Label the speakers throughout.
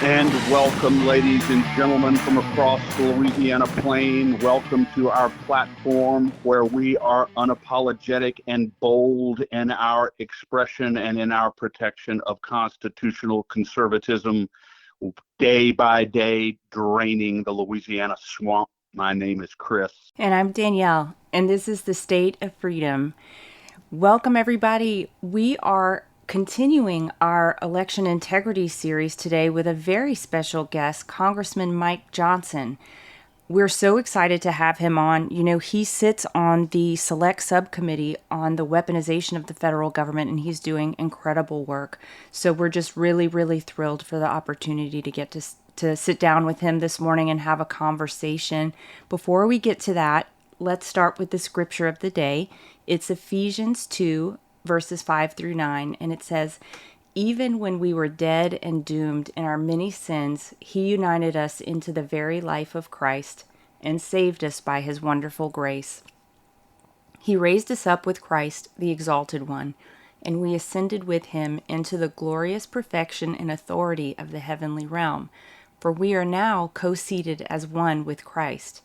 Speaker 1: And welcome, ladies and gentlemen, from across the Louisiana plain. Welcome to our platform where we are unapologetic and bold in our expression and in our protection of constitutional conservatism, day by day draining the Louisiana swamp. My name is Chris.
Speaker 2: And I'm Danielle, and this is the State of Freedom. Welcome, everybody. We are continuing our election integrity series today with a very special guest, Congressman Mike Johnson. We're so excited to have him on. You know, he sits on the select subcommittee on the weaponization of the federal government, and he's doing incredible work. So we're just really, really thrilled for the opportunity to get to sit down with him this morning and have a conversation. Before we get to that, let's start with the scripture of the day. It's Ephesians 2, verses 5 through 9, and it says, "Even when we were dead and doomed in our many sins, he united us into the very life of Christ and saved us by his wonderful grace. He raised us up with Christ, the Exalted One, and we ascended with him into the glorious perfection and authority of the heavenly realm. For we are now co-seated as one with Christ.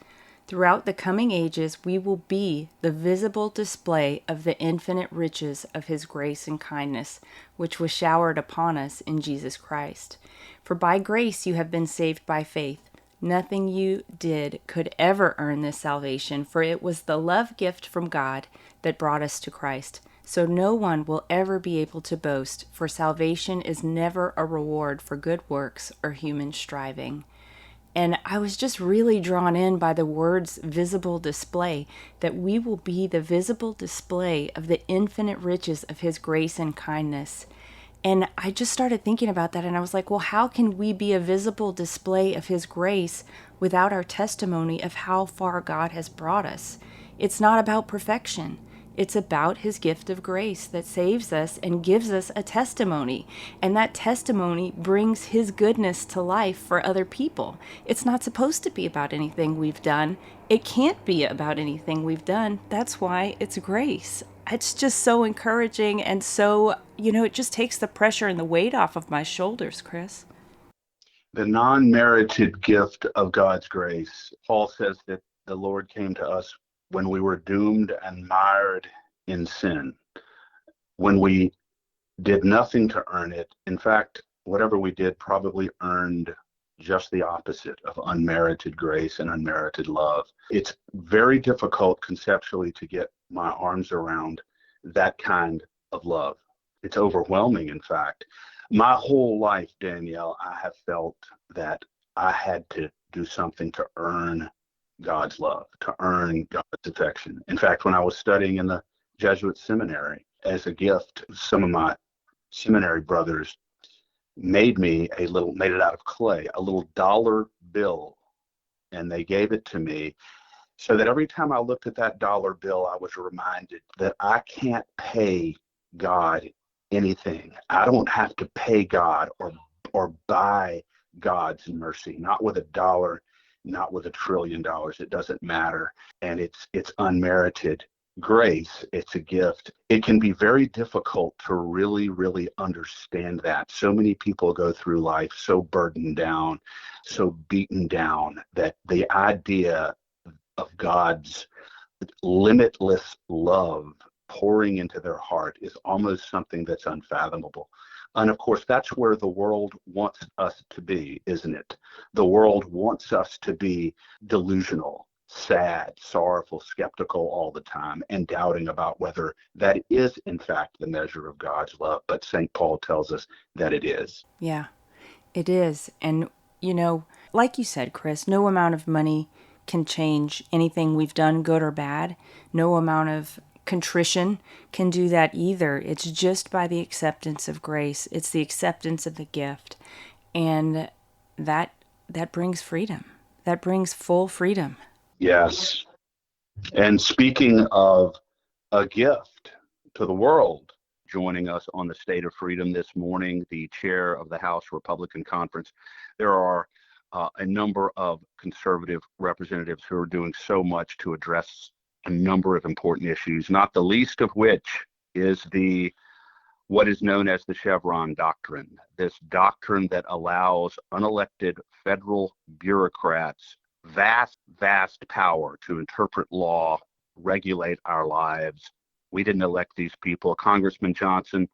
Speaker 2: Throughout the coming ages, we will be the visible display of the infinite riches of his grace and kindness, which was showered upon us in Jesus Christ. For by grace you have been saved by faith. Nothing you did could ever earn this salvation, for it was the love gift from God that brought us to Christ. So no one will ever be able to boast, for salvation is never a reward for good works or human striving." And I was just really drawn in by the words visible display, that we will be the visible display of the infinite riches of his grace and kindness. And I just started thinking about that, and I was like, well, how can we be a visible display of his grace without our testimony of how far God has brought us? It's not about perfection. It's about his gift of grace that saves us and gives us a testimony. And that testimony brings his goodness to life for other people. It's not supposed to be about anything we've done. It can't be about anything we've done. That's why it's grace. It's just so encouraging, and so, it just takes the pressure and the weight off of my shoulders, Chris.
Speaker 1: The non-merited gift of God's grace. Paul says that the Lord came to us when we were doomed and mired in sin, when we did nothing to earn it. In fact, whatever we did probably earned just the opposite of unmerited grace and unmerited love. It's very difficult conceptually to get my arms around that kind of love. It's overwhelming, in fact. My whole life, Danielle, I have felt that I had to do something to earn God's love, to earn God's affection. In fact, when I was studying in the Jesuit seminary, as a gift, some of my seminary brothers made it out of clay, a little dollar bill, and they gave it to me so that every time I looked at that dollar bill, I was reminded that I can't pay God anything. I don't have to pay God or buy God's mercy, not with a dollar, not with $1 trillion. It doesn't matter. And it's unmerited grace. It's a gift. It can be very difficult to really, really understand that. So many people go through life so burdened down, so beaten down, that the idea of God's limitless love pouring into their heart is almost something that's unfathomable. And of course, that's where the world wants us to be, isn't it? The world wants us to be delusional, sad, sorrowful, skeptical all the time, and doubting about whether that is, in fact, the measure of God's love. But St. Paul tells us that it is.
Speaker 2: Yeah, it is. And, like you said, Chris, no amount of money can change anything we've done, good or bad. No amount of contrition can do that either. It's just by the acceptance of grace. It's the acceptance of the gift. And that brings freedom. That brings full freedom.
Speaker 1: Yes. And speaking of a gift to the world, joining us on the State of Freedom this morning, the chair of the House Republican Conference. There are a number of conservative representatives who are doing so much to address a number of important issues, not the least of which is the what is known as the Chevron doctrine, this doctrine that allows unelected federal bureaucrats vast power to interpret law, regulate our lives. We didn't elect these people. Congressman Johnson,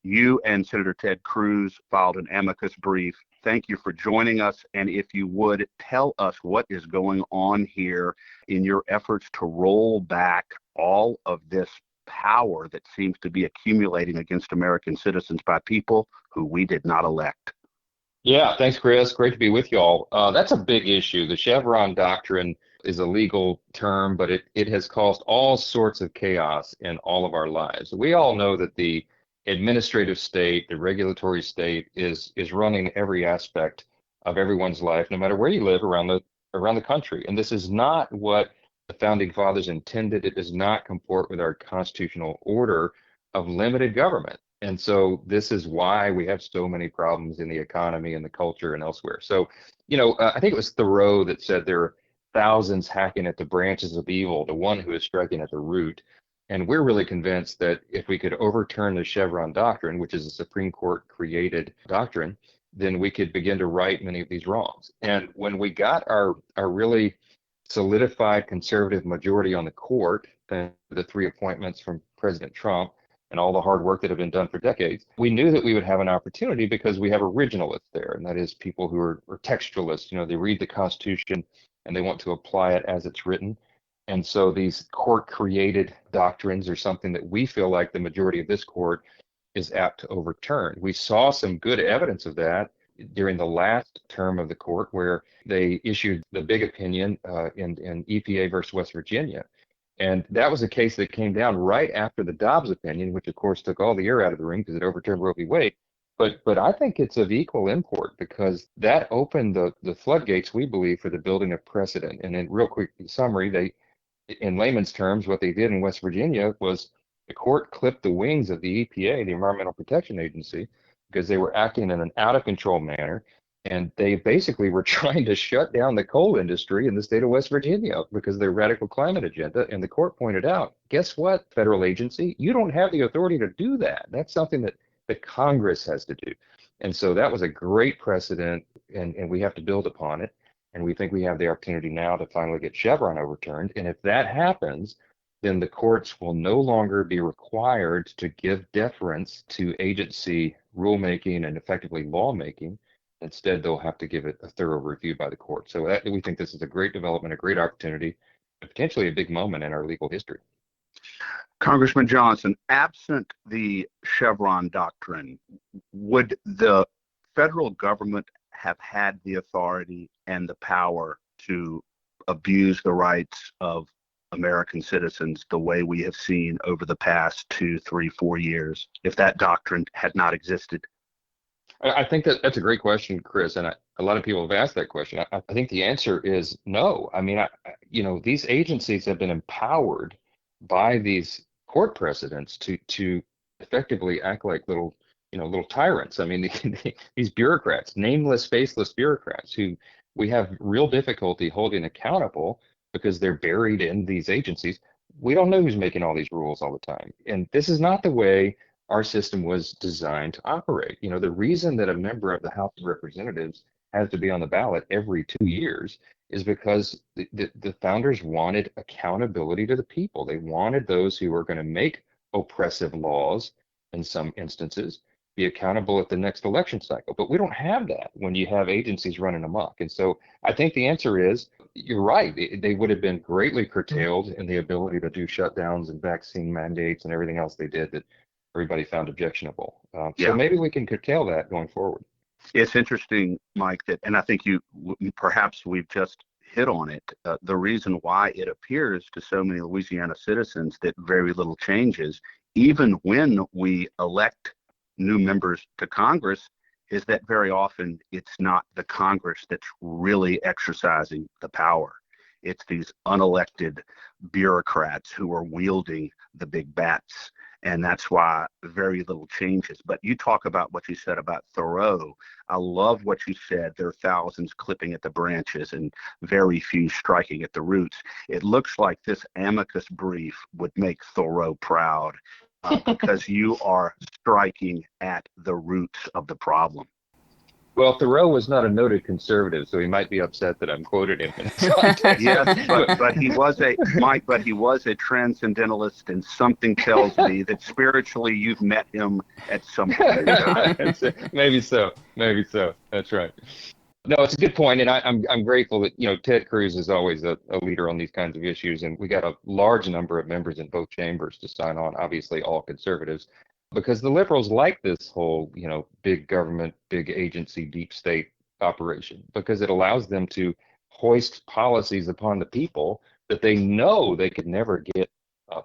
Speaker 1: you and Senator Ted Cruz filed an amicus brief. Thank you for joining us. And if you would tell us what is going on here in your efforts to roll back all of this power that seems to be accumulating against American citizens by people who we did not elect.
Speaker 3: Yeah, thanks, Chris. Great to be with y'all. That's a big issue. The Chevron doctrine is a legal term, but it has caused all sorts of chaos in all of our lives. We all know that the administrative state, the regulatory state, is running every aspect of everyone's life, no matter where you live around the country. And this is not what the founding fathers intended. It does not comport with our constitutional order of limited government. And so this is why we have so many problems in the economy and the culture and elsewhere. So, I think it was Thoreau that said there are thousands hacking at the branches of evil, the one who is striking at the root. And we're really convinced that if we could overturn the Chevron doctrine, which is a Supreme Court created doctrine, then we could begin to right many of these wrongs. And when we got our really solidified conservative majority on the court, the three appointments from President Trump, and all the hard work that had been done for decades, we knew that we would have an opportunity because we have originalists there, and that is people who are textualists. They read the Constitution and they want to apply it as it's written. And so these court-created doctrines are something that we feel like the majority of this court is apt to overturn. We saw some good evidence of that during the last term of the court, where they issued the big opinion in EPA versus West Virginia. And that was a case that came down right after the Dobbs opinion, which of course took all the air out of the ring because it overturned Roe v. Wade. But I think it's of equal import because that opened the floodgates, we believe, for the building of precedent. And in real quick summary, in layman's terms, what they did in West Virginia was the court clipped the wings of the EPA, the Environmental Protection Agency, because they were acting in an out of control manner. And they basically were trying to shut down the coal industry in the state of West Virginia because of their radical climate agenda. And the court pointed out, guess what, federal agency? You don't have the authority to do that. That's something that the Congress has to do. And so that was a great precedent, and we have to build upon it. And we think we have the opportunity now to finally get Chevron overturned. And if that happens, then the courts will no longer be required to give deference to agency rulemaking and effectively lawmaking. Instead, they'll have to give it a thorough review by the court. So we think this is a great development, a great opportunity, and potentially a big moment in our legal history.
Speaker 1: Congressman Johnson, absent the Chevron doctrine, would the federal government have had the authority and the power to abuse the rights of American citizens the way we have seen over the past 2, 3, 4 years if that doctrine had not existed?
Speaker 3: I think that's a great question, Chris, and a lot of people have asked that question. I think the answer is no. I mean, these agencies have been empowered by these court precedents to effectively act like little tyrants. I mean, these bureaucrats, nameless, faceless bureaucrats, who we have real difficulty holding accountable because they're buried in these agencies. We don't know who's making all these rules all the time, and this is not the way our system was designed to operate. The reason that a member of the House of Representatives has to be on the ballot every 2 years is because the founders wanted accountability to the people. They wanted those who were going to make oppressive laws, in some instances, be accountable at the next election cycle. But we don't have that when you have agencies running amok. And so I think the answer is, you're right. They would have been greatly curtailed in the ability to do shutdowns and vaccine mandates and everything else they did that everybody found objectionable. So maybe we can curtail that going forward.
Speaker 1: It's interesting, Mike, and I think perhaps we've just hit on it. The reason why it appears to so many Louisiana citizens that very little changes, even when we elect new members to Congress, is that very often it's not the Congress that's really exercising the power. It's these unelected bureaucrats who are wielding the big bats. And that's why very little changes. But you talk about what you said about Thoreau. I love what you said. There are thousands clipping at the branches and very few striking at the roots. It looks like this amicus brief would make Thoreau proud. because you are striking at the roots of the problem.
Speaker 3: Well, Thoreau was not a noted conservative, so he might be upset that I'm quoted him in this context.
Speaker 1: Yes, but he was a transcendentalist, and something tells me that spiritually you've met him at some point in time.
Speaker 3: Maybe so. Maybe so. That's right. No, it's a good point, and I'm grateful that Ted Cruz is always a leader on these kinds of issues, and we got a large number of members in both chambers to sign on. Obviously, all conservatives, because the liberals like this whole big government, big agency, deep state operation, because it allows them to hoist policies upon the people that they know they could never get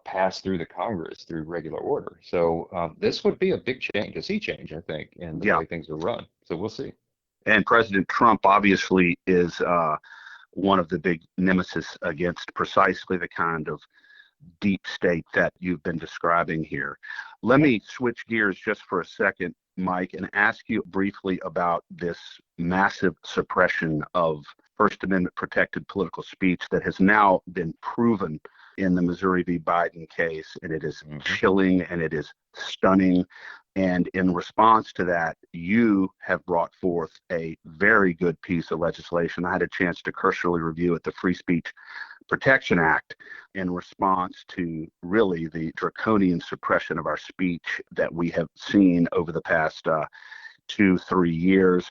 Speaker 3: passed through the Congress through regular order. So this would be a big change, a sea change, I think, in the way things are run. So we'll see.
Speaker 1: And President Trump obviously is one of the big nemesis against precisely the kind of deep state that you've been describing here. Let me switch gears just for a second, Mike, and ask you briefly about this massive suppression of First Amendment protected political speech that has now been proven in the Missouri v. Biden case, and it is chilling and it is stunning. And in response to that, you have brought forth a very good piece of legislation. I had a chance to cursorily review it, the Free Speech Protection Act, in response to really the draconian suppression of our speech that we have seen over the past 2-3 years.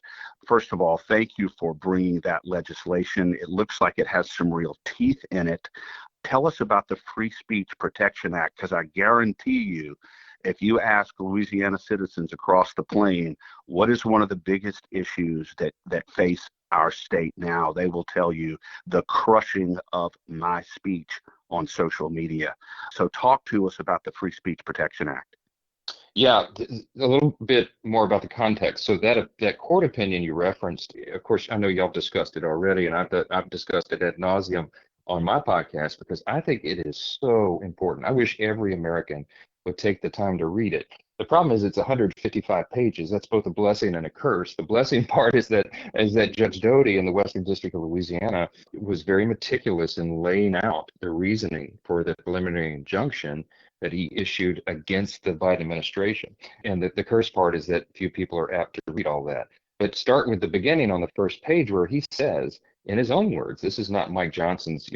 Speaker 1: First of all, thank you for bringing that legislation. It looks like it has some real teeth in it. Tell us about the Free Speech Protection Act, because I guarantee you, if you ask Louisiana citizens across the plain, what is one of the biggest issues that face our state now, they will tell you the crushing of my speech on social media. So talk to us about the Free Speech Protection Act.
Speaker 3: Yeah, a little bit more about the context. So that court opinion you referenced, of course, I know y'all discussed it already, and I've discussed it ad nauseum on my podcast because I think it is so important. I wish every American would take the time to read it. The problem is it's 155 pages. That's both a blessing and a curse. The blessing part is that Judge Doty in the Western District of Louisiana was very meticulous in laying out the reasoning for the preliminary injunction that he issued against the Biden administration. And the curse part is that few people are apt to read all that. But start with the beginning on the first page where he says, in his own words, this is not Mike Johnson's,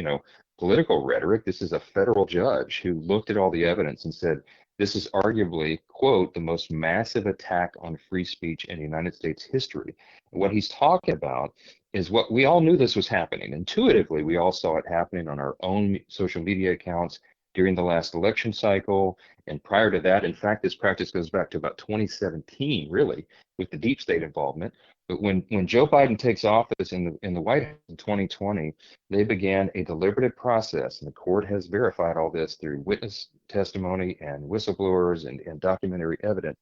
Speaker 3: political rhetoric. This is a federal judge who looked at all the evidence and said, this is arguably, quote, the most massive attack on free speech in United States history. And what he's talking about is what we all knew this was happening. Intuitively, we all saw it happening on our own social media accounts during the last election cycle. And prior to that, in fact, this practice goes back to about 2017, really, with the deep state involvement. But when Joe Biden takes office in the White House in 2020, they began a deliberative process, and the court has verified all this through witness testimony and whistleblowers and documentary evidence,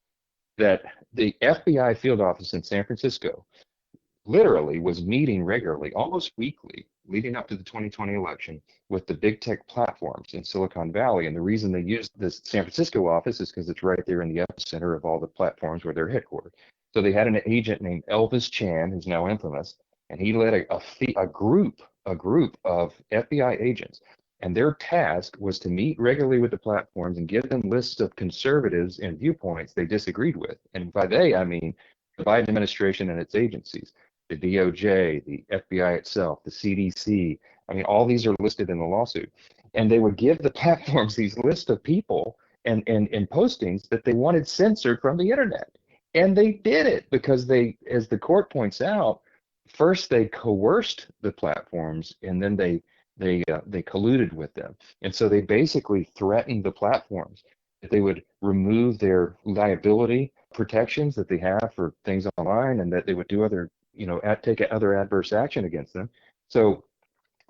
Speaker 3: that the FBI field office in San Francisco literally was meeting regularly, almost weekly, leading up to the 2020 election with the big tech platforms in Silicon Valley. And the reason they used the San Francisco office is because it's right there in the epicenter of all the platforms where they're headquartered. So they had an agent named Elvis Chan, who's now infamous, and he led a group of FBI agents. And their task was to meet regularly with the platforms and give them lists of conservatives and viewpoints they disagreed with. And by they, I mean the Biden administration and its agencies, the DOJ, the FBI itself, the CDC. I mean, all these are listed in the lawsuit. And they would give the platforms these lists of people and postings that they wanted censored from the internet. And they did it because they, as the court points out, first they coerced the platforms and then they colluded with them. And so they basically threatened the platforms that they would remove their liability protections that they have for things online, and that they would do other, take other adverse action against them. So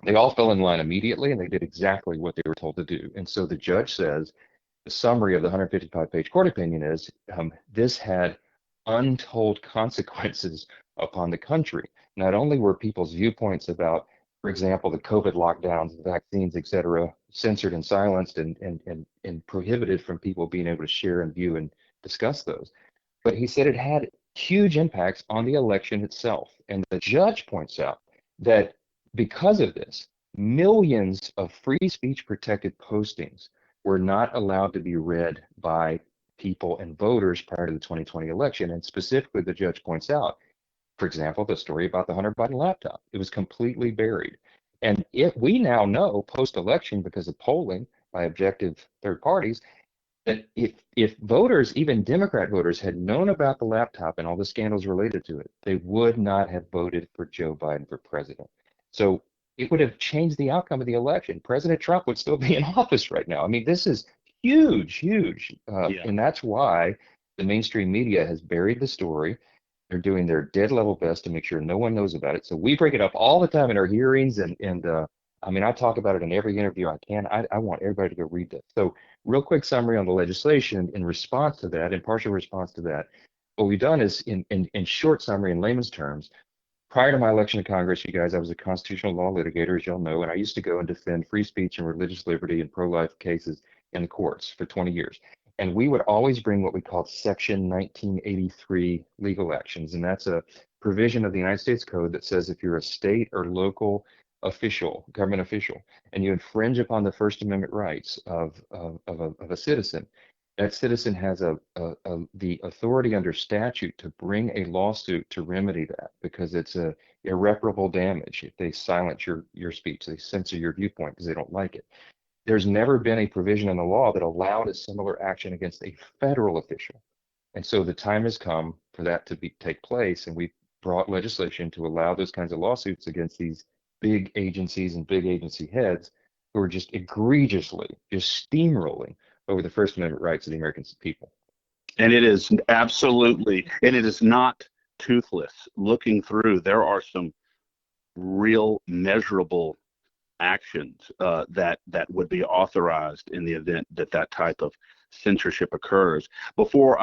Speaker 3: they all fell in line immediately, and they did exactly what they were told to do. And so the judge says, the summary of the 155-page court opinion is, this had untold consequences upon the country. Not only were people's viewpoints about, for example, the COVID lockdowns, the vaccines, et cetera, censored and silenced and prohibited from people being able to share and view and discuss those, but he said it had huge impacts on the election itself. And the judge points out that because of this, millions of free speech protected postings were not allowed to be read by people and voters prior to the 2020 election. And specifically, the judge points out, for example, the story about the Hunter Biden laptop. It was completely buried. And we now know post-election, because of polling by objective third parties, that if voters, even Democrat voters, had known about the laptop and all the scandals related to it, they would not have voted for Joe Biden for president. So it would have changed the outcome of the election. President Trump would still be in office right now. I mean, this is huge, huge.
Speaker 1: Yeah.
Speaker 3: And that's why the mainstream media has buried the story. They're doing their dead level best to make sure no one knows about it. So we bring it up all the time in our hearings, and I mean, I talk about it in every interview I can. I want everybody to go read this. So real quick summary on the legislation in response to that, in partial response to that. What we've done is, in short summary, in layman's terms, prior to my election to Congress, you guys, I was a constitutional law litigator, as y'all know, and I used to go and defend free speech and religious liberty and pro-life cases in the courts for 20 years. And we would always bring what we called Section 1983 legal actions. And that's a provision of the United States Code that says if you're a state or local official, government official, and you infringe upon the First Amendment rights of a citizen, that citizen has the authority under statute to bring a lawsuit to remedy that, because it's a irreparable damage if they silence your speech, they censor your viewpoint because they don't like it. There's never been a provision in the law that allowed a similar action against a federal official. And so the time has come for that to take place, and we brought legislation to allow those kinds of lawsuits against these big agencies and big agency heads who are just egregiously just steamrolling over the First Amendment rights of the American people.
Speaker 1: And it is absolutely, and it is not toothless. Looking through, there are some real measurable actions that would be authorized in the event that type of censorship occurs. Before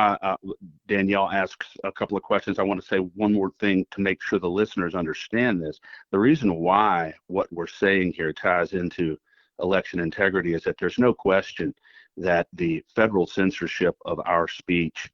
Speaker 1: Danielle asks a couple of questions, I want to say one more thing to make sure the listeners understand this. The reason why what we're saying here ties into election integrity is that there's no question that the federal censorship of our speech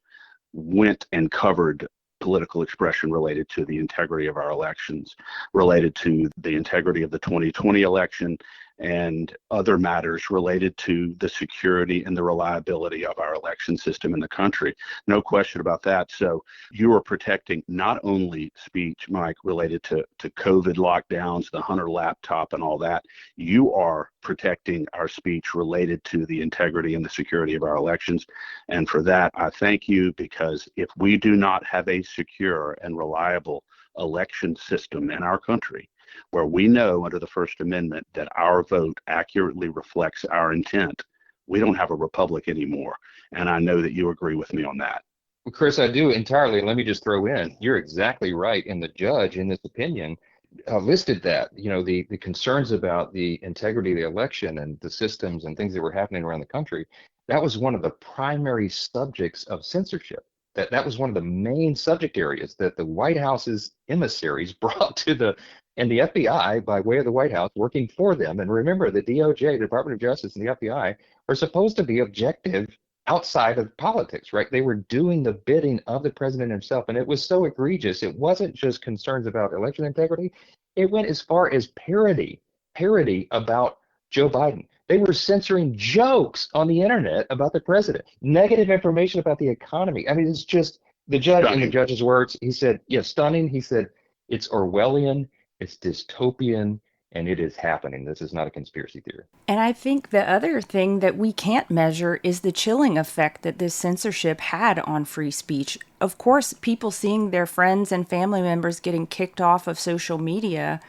Speaker 1: went and covered political expression related to the integrity of our elections, related to the integrity of the 2020 election, and other matters related to the security and the reliability of our election system in the country. No question about that. So you are protecting not only speech, Mike, related to COVID lockdowns, the Hunter laptop and all that, you are protecting our speech related to the integrity and the security of our elections. And for that, I thank you, because if we do not have a secure and reliable election system in our country, where we know under the First Amendment that our vote accurately reflects our intent, we don't have a republic anymore. And I know that you agree with me on that.
Speaker 3: Well, Chris, I do entirely. Let me just throw in, you're exactly right. And the judge in this opinion listed that, the concerns about the integrity of the election and the systems and things that were happening around the country. That was one of the primary subjects of censorship. That was one of the main subject areas that the White House's emissaries brought to and the FBI, by way of the White House, working for them. And remember, the DOJ, the Department of Justice, and the FBI are supposed to be objective outside of politics, right? They were doing the bidding of the president himself. And it was so egregious. It wasn't just concerns about election integrity. It went as far as parody about Joe Biden. They were censoring jokes on the internet about the president, negative information about the economy. I mean, it's just the judge, in the judge's words, he said, yeah, stunning. He said, it's Orwellian, it's dystopian, and it is happening. This is not a conspiracy theory.
Speaker 2: And I think the other thing that we can't measure is the chilling effect that this censorship had on free speech. Of course, people seeing their friends and family members getting kicked off of social media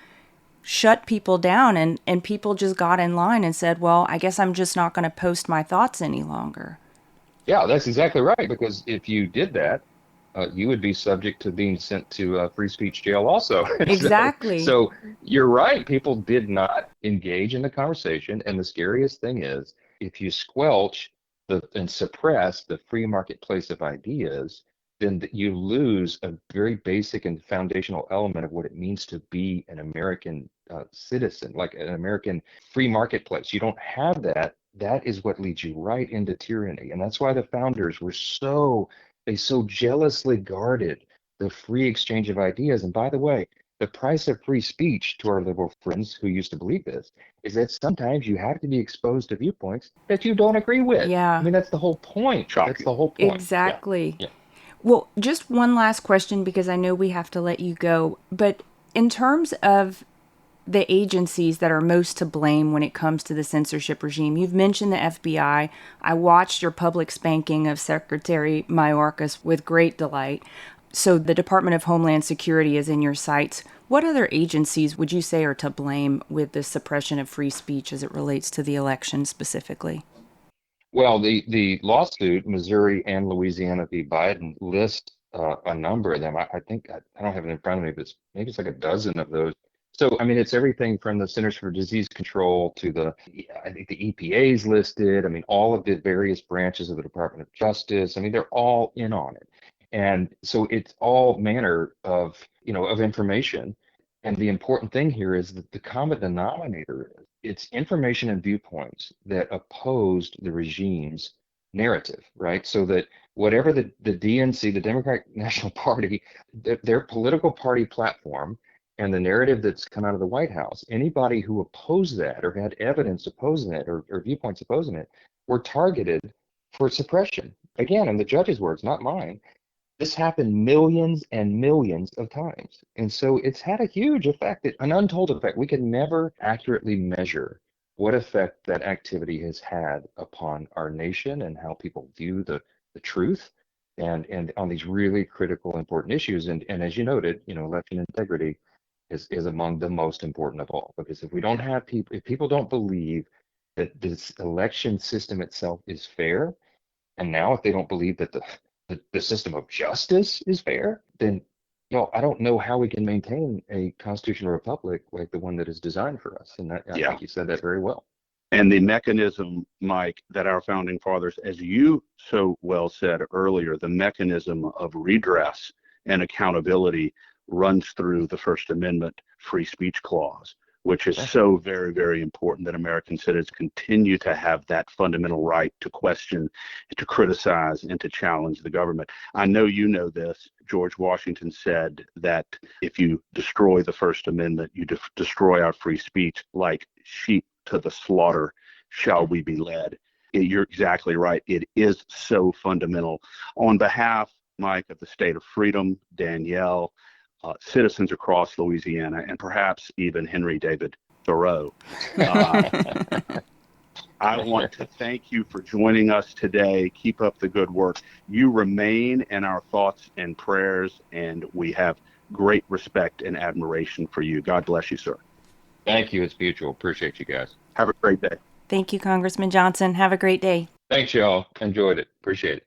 Speaker 2: shut people down, and people just got in line and said, well, I guess I'm just not going to post my thoughts any longer.
Speaker 3: Yeah, that's exactly right. Because if you did that, you would be subject to being sent to free speech jail also.
Speaker 2: Exactly.
Speaker 3: So you're right. People did not engage in the conversation. And the scariest thing is, if you squelch and suppress the free marketplace of ideas, then you lose a very basic and foundational element of what it means to be an American citizen, like an American free marketplace. You don't have that. That is what leads you right into tyranny. And that's why the founders were so jealously guarded the free exchange of ideas. And by the way, the price of free speech to our liberal friends who used to believe this is that sometimes you have to be exposed to viewpoints that you don't agree with. I
Speaker 2: Yeah,
Speaker 3: mean, that's the whole point. That's
Speaker 1: Shocking.
Speaker 3: the whole point. Yeah.
Speaker 2: exactly.
Speaker 3: Yeah.
Speaker 2: Well, just one last question because I know we have to let you go. But in terms of the agencies that are most to blame when it comes to the censorship regime, you've mentioned the FBI. I watched your public spanking of Secretary Mayorkas with great delight. So the Department of Homeland Security is in your sights. What other agencies would you say are to blame with the suppression of free speech as it relates to the election specifically?
Speaker 3: Well, the lawsuit, Missouri and Louisiana v. Biden, list a number of them. I think I don't have it in front of me, but maybe it's like a dozen of those. So, I mean, it's everything from the Centers for Disease Control to I think the EPA is listed. I mean, all of the various branches of the Department of Justice. I mean, they're all in on it. And so it's all manner of information. And the important thing here is that the common denominator is it's information and viewpoints that opposed the regime's narrative, right? So that whatever the DNC, the Democratic National Party, their political party platform and the narrative that's come out of the White House, anybody who opposed that or had evidence opposing it or viewpoints opposing it were targeted for suppression. Again, in the judge's words, not mine. This happened millions and millions of times. And so it's had a huge effect, an untold effect. We can never accurately measure what effect that activity has had upon our nation and how people view the truth and on these really critical, important issues. And as you noted, election integrity is among the most important of all. Because if we don't have people, if people don't believe that this election system itself is fair, and now if they don't believe that the system of justice is fair, then I don't know how we can maintain a constitutional republic like the one that is designed for us. And I
Speaker 1: Yeah.
Speaker 3: think you said that very well.
Speaker 1: And the mechanism, Mike, that our founding fathers, as you so well said earlier, the mechanism of redress and accountability runs through the First Amendment free speech clause, which is so very, very important that American citizens continue to have that fundamental right to question, to criticize, and to challenge the government. I know you know this. George Washington said that if you destroy the First Amendment, you destroy our free speech. Like sheep to the slaughter shall we be led. You're exactly right. It is so fundamental. On behalf, Mike, of the state of freedom, Danielle, citizens across Louisiana, and perhaps even Henry David Thoreau. I want to thank you for joining us today. Keep up the good work. You remain in our thoughts and prayers, and we have great respect and admiration for you. God bless you, sir.
Speaker 3: Thank you. It's mutual. Appreciate you guys.
Speaker 1: Have a great day.
Speaker 2: Thank you, Congressman Johnson. Have a great day.
Speaker 3: Thanks, y'all. Enjoyed it. Appreciate it.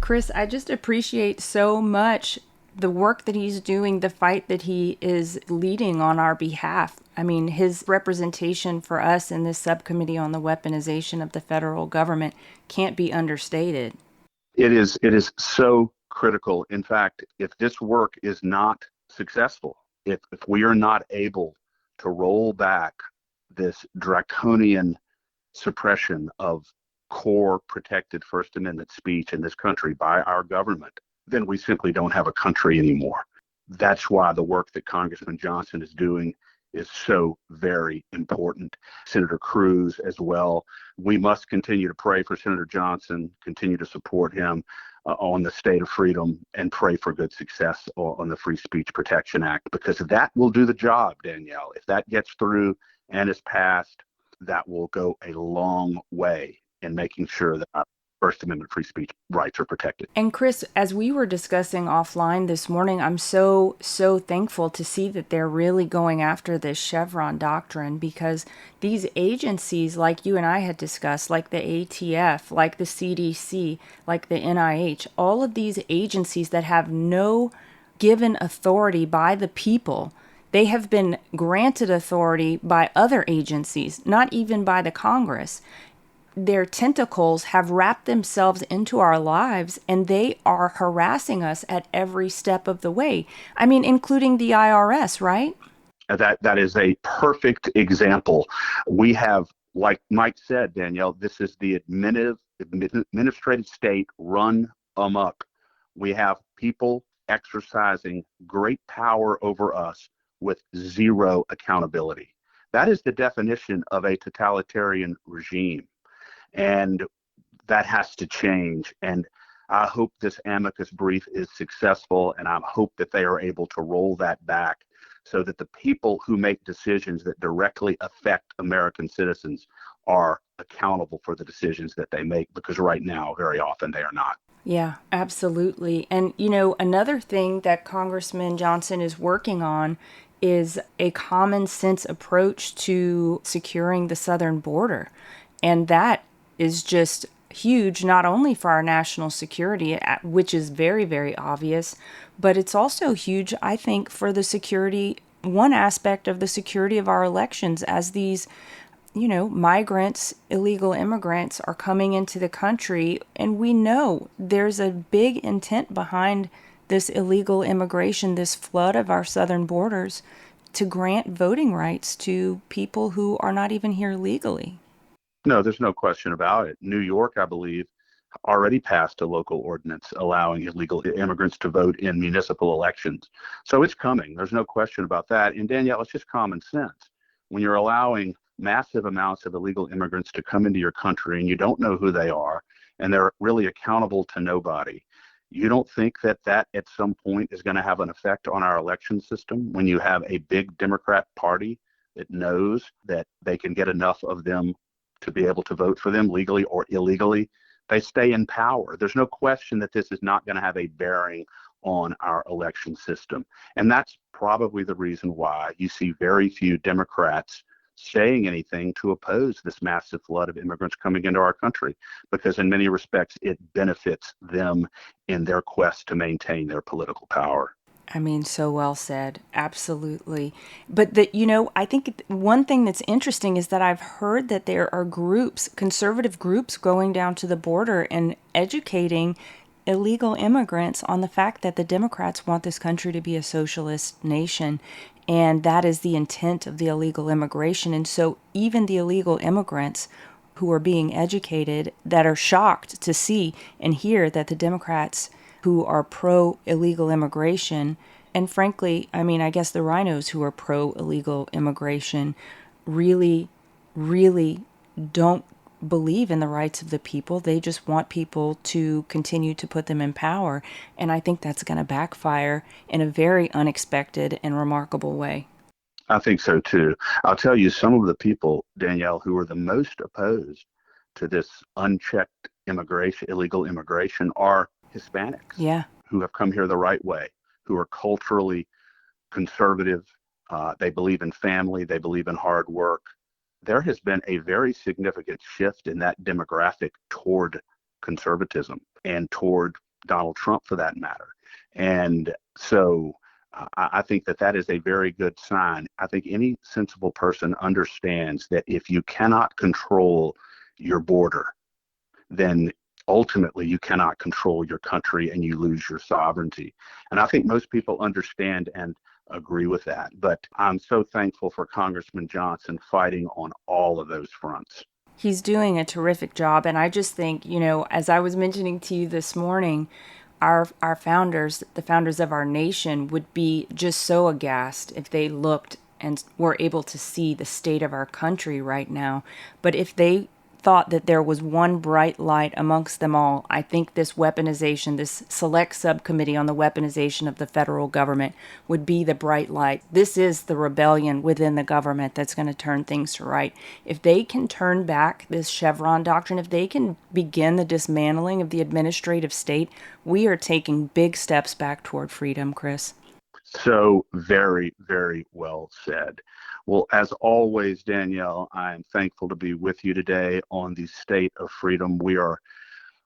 Speaker 2: Chris, I just appreciate so much the work that he's doing, the fight that he is leading on our behalf. I mean, his representation for us in this subcommittee on the weaponization of the federal government can't be understated.
Speaker 1: It is so critical. In fact, if this work is not successful, if we are not able to roll back this draconian suppression of core protected First Amendment speech in this country by our government, then we simply don't have a country anymore. That's why the work that Congressman Johnson is doing is so very important. Senator Cruz as well. We must continue to pray for Senator Johnson, continue to support him on the state of freedom, and pray for good success on the Free Speech Protection Act, because that will do the job, Danielle. If that gets through and is passed, that will go a long way in making sure that our First Amendment free speech rights are protected.
Speaker 2: And Chris, as we were discussing offline this morning, I'm so thankful to see that they're really going after this Chevron doctrine, because these agencies, like you and I had discussed, like the ATF, like the CDC, like the NIH, all of these agencies that have no given authority by the people, they have been granted authority by other agencies, not even by the Congress. Their tentacles have wrapped themselves into our lives, and they are harassing us at every step of the way. I mean, including the IRS, right?
Speaker 1: That is a perfect example. We have, like Mike said, Danielle, this is the administrative state run amok. We have people exercising great power over us with zero accountability. That is the definition of a totalitarian regime. And that has to change. And I hope this amicus brief is successful, and I hope that they are able to roll that back so that the people who make decisions that directly affect American citizens are accountable for the decisions that they make, because right now, very often, they are not.
Speaker 2: Yeah, absolutely. And, another thing that Congressman Johnson is working on is a common sense approach to securing the southern border. And that is just huge, not only for our national security, which is very, very obvious, but it's also huge, I think, for the security, one aspect of the security of our elections, as these migrants, illegal immigrants are coming into the country. And we know there's a big intent behind this illegal immigration, this flood of our southern borders, to grant voting rights to people who are not even here legally.
Speaker 1: No, there's no question about it. New York, I believe, already passed a local ordinance allowing illegal immigrants to vote in municipal elections. So it's coming. There's no question about that. And Danielle, it's just common sense. When you're allowing massive amounts of illegal immigrants to come into your country and you don't know who they are and they're really accountable to nobody, you don't think that at some point is going to have an effect on our election system when you have a big Democrat party that knows that they can get enough of them to be able to vote for them legally or illegally? They stay in power. There's no question that this is not going to have a bearing on our election system. And that's probably the reason why you see very few Democrats saying anything to oppose this massive flood of immigrants coming into our country, because in many respects, it benefits them in their quest to maintain their political power.
Speaker 2: I mean, so well said. Absolutely. But I think one thing that's interesting is that I've heard that there are groups, conservative groups, going down to the border and educating illegal immigrants on the fact that the Democrats want this country to be a socialist nation. And that is the intent of the illegal immigration. And so even the illegal immigrants who are being educated, that are shocked to see and hear that the Democrats who are pro-illegal immigration, and frankly, I mean, I guess the rhinos who are pro-illegal immigration really, really don't believe in the rights of the people. They just want people to continue to put them in power. And I think that's going to backfire in a very unexpected and remarkable way.
Speaker 1: I think so too. I'll tell you, some of the people, Danielle, who are the most opposed to this unchecked immigration, illegal immigration, are Hispanics.
Speaker 2: Yeah.
Speaker 1: Who have come here the right way, who are culturally conservative. They believe in family. They believe in hard work. There has been a very significant shift in that demographic toward conservatism and toward Donald Trump, for that matter. And so I think that is a very good sign. I think any sensible person understands that if you cannot control your border, then ultimately you cannot control your country and you lose your sovereignty. And I think most people understand and agree with that. But I'm so thankful for Congressman Johnson fighting on all of those fronts.
Speaker 2: He's doing a terrific job. And I just think, as I was mentioning to you this morning, our founders, the founders of our nation, would be just so aghast if they looked and were able to see the state of our country right now. But if they thought that there was one bright light amongst them all, I think this weaponization, this select subcommittee on the weaponization of the federal government would be the bright light. This is the rebellion within the government that's going to turn things to right. If they can turn back this Chevron doctrine, if they can begin the dismantling of the administrative state, we are taking big steps back toward freedom, Chris.
Speaker 1: So very, very well said. Well, as always, Danielle, I am thankful to be with you today on the State of Freedom. We are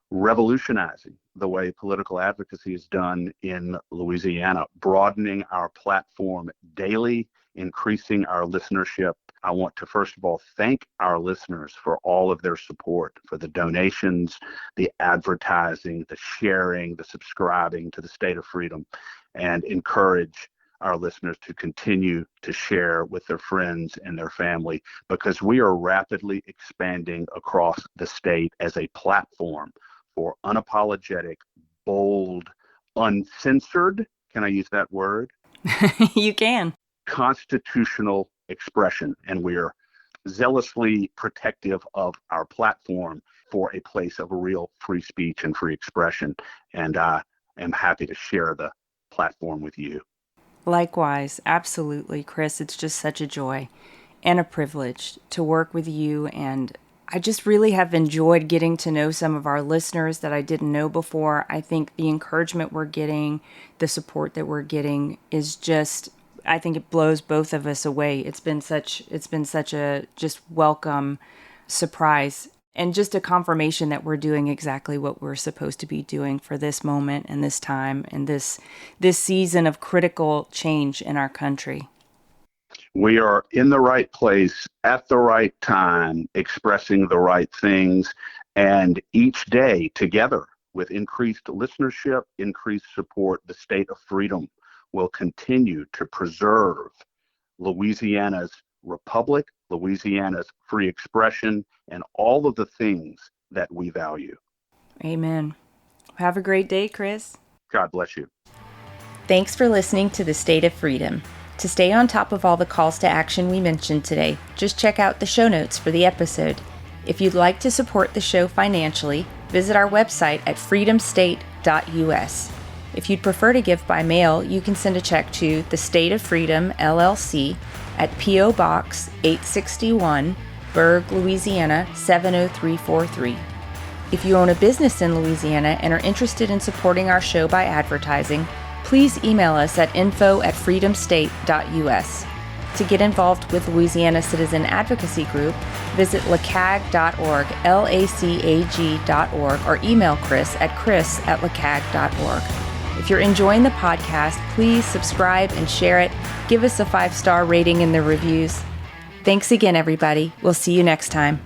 Speaker 1: revolutionizing the way political advocacy is done in Louisiana, broadening our platform daily, increasing our listenership. I want to, first of all, thank our listeners for all of their support, for the donations, the advertising, the sharing, the subscribing to the State of Freedom, and encourage our listeners to continue to share with their friends and their family, because we are rapidly expanding across the state as a platform for unapologetic, bold, uncensored, can I use that word?
Speaker 2: You can.
Speaker 1: Constitutional expression. And we're zealously protective of our platform for a place of real free speech and free expression. And I am happy to share the platform with you.
Speaker 2: Likewise, absolutely, Chris. It's just such a joy and a privilege to work with you. And I just really have enjoyed getting to know some of our listeners that I didn't know before. I think the encouragement we're getting, the support that we're getting is just, I think it blows both of us away. It's been such a just welcome surprise and just a confirmation that we're doing exactly what we're supposed to be doing for this moment and this time and this season of critical change in our country.
Speaker 1: We are in the right place at the right time, expressing the right things, and each day together with increased listenership, increased support, the state of freedom will continue to preserve Louisiana's republic, Louisiana's free expression, and all of the things that we value.
Speaker 2: Amen. Have a great day, Chris.
Speaker 1: God bless you.
Speaker 2: Thanks for listening to The State of Freedom. To stay on top of all the calls to action we mentioned today, just check out the show notes for the episode. If you'd like to support the show financially, visit our website at freedomstate.us. If you'd prefer to give by mail, you can send a check to The State of Freedom, LLC, at P.O. Box 861, Berg, Louisiana 70343. If you own a business in Louisiana and are interested in supporting our show by advertising, please email us at info@freedomstate.us. To get involved with Louisiana Citizen Advocacy Group, visit lacag.org, LACAG.org, or email Chris at chris@lacag.org. If you're enjoying the podcast, please subscribe and share it. Give us a 5-star rating in the reviews. Thanks again, everybody. We'll see you next time.